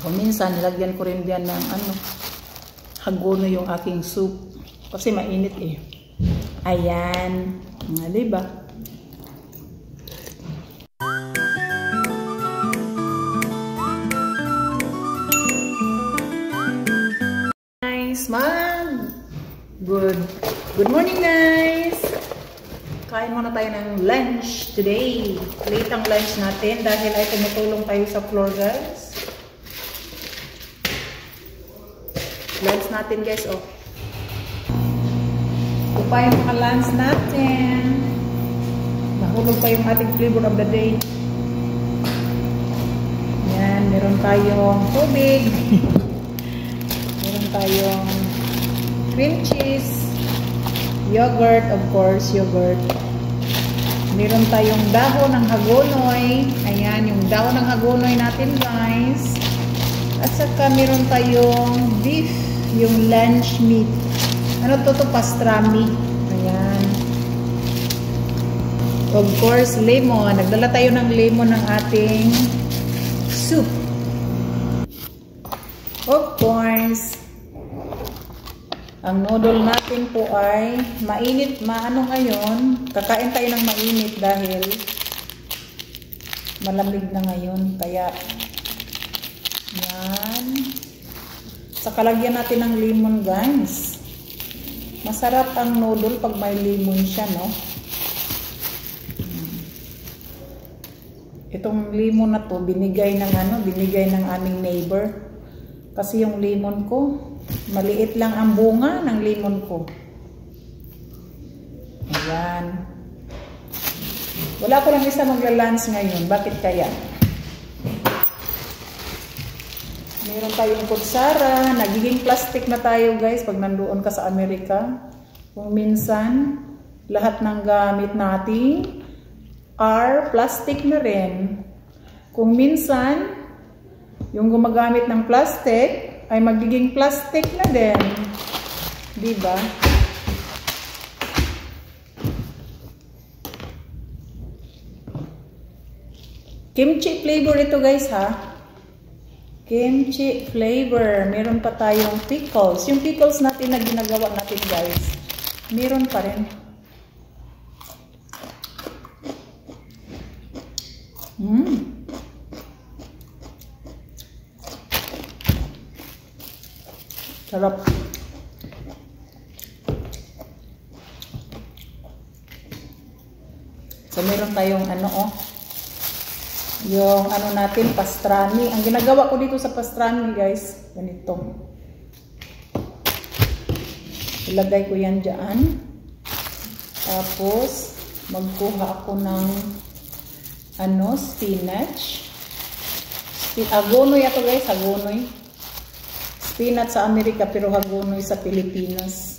O minsan, nilagyan ko rin diyan ng hagono yung aking soup. Kasi mainit eh. Ayan. Diba? Nice, man. Good morning, guys. Kain muna tayo ng lunch today. Late ang lunch natin dahil ay tumutulong tayo sa floor, guys. Lunch natin, guys, oh. Ito pa yung mga lunch natin. Nahulog pa yung ating flavor of the day. Yan, meron tayong tubig. Meron tayong cream cheese. Yogurt, of course, yogurt. Meron tayong dahon ng hagonoy. Ayan, yung dahon ng hagonoy natin, guys. At saka meron tayong beef, yung lunch meat. Ano to? Pastrami. Ayan. Of course, lemon. Nagdala tayo ng lemon ng ating soup. Of course, ang noodle natin po ay mainit. Ngayon. Kakain tayo ng mainit dahil malamig na ngayon. Kaya, yan. Saka lagyan natin ng lemon, guys. Masarap ang noodle pag may lemon siya, no? Itong lemon na to, binigay ng aming neighbor. Kasi yung lemon ko, maliit lang ang bunga ng lemon ko. Ayan. Wala ko lang isa magla-lunch ngayon. Bakit kaya? Meron tayong kutsara. Nagiging plastic na tayo, guys, pag nandoon ka sa Amerika. Kung minsan, lahat ng gamit natin are plastic na rin. Kung minsan, yung gumagamit ng plastic ay magiging plastic na din. Diba? Kimchi flavor ito, guys, ha? Kimchi flavor. Meron pa tayong pickles. Yung pickles natin na ginagawa natin, guys, meron pa rin. Sarap. So, meron tayong yung natin, pastrami. Ang ginagawa ko dito sa pastrami, guys, ganito. Ilagay ko yan dyan. Tapos, magkuha ako ng spinach. Hagonoy ito, guys, hagonoy. Spinach sa Amerika, pero hagonoy sa Pilipinas.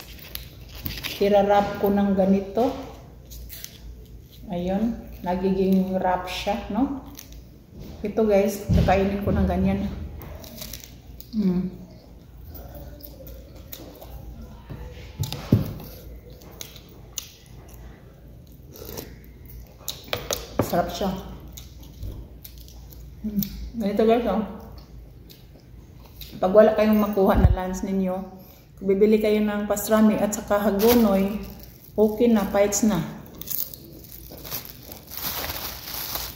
Ira-wrap ko ng ganito. Ayun, nagiging wrap siya, no? Ito, guys, kakainin ko ng ganyan. Sarap siya. Ganito, guys, oh. Pag wala kayong makuha na lunch ninyo, kung bibili kayo ng pastrami at saka hagonoy, okay na, fights na.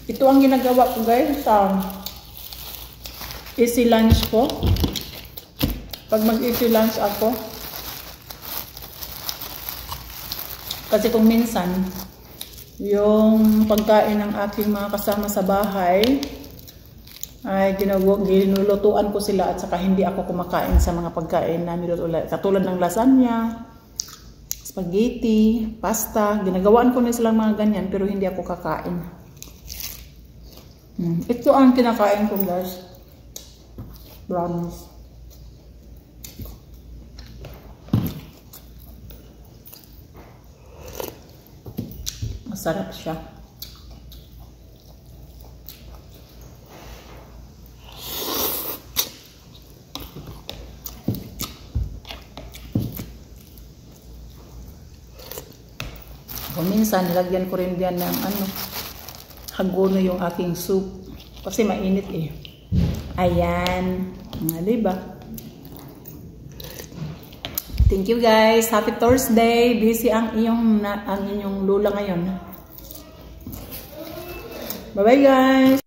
Ito ang ginagawa ko, guys, sa easy lunch ko. Pag mag-easy lunch ako, kasi kung minsan, yung pagkain ng aking mga kasama sa bahay, ay ginulutuan ko sila at saka hindi ako kumakain sa mga pagkain na nilutuan. Katulad ng lasagna, spaghetti, pasta. Ginagawaan ko na silang mga ganyan pero hindi ako kakain. Ito ang kinakain ko, guys. Brownies. Masarap siya. Kung minsan, nilagyan ko rin diyan ng hagono yung aking soup. Kasi mainit eh. Ayan. Diba? Thank you guys. Happy Thursday. Busy ang inyong lula ngayon. Bye-bye guys.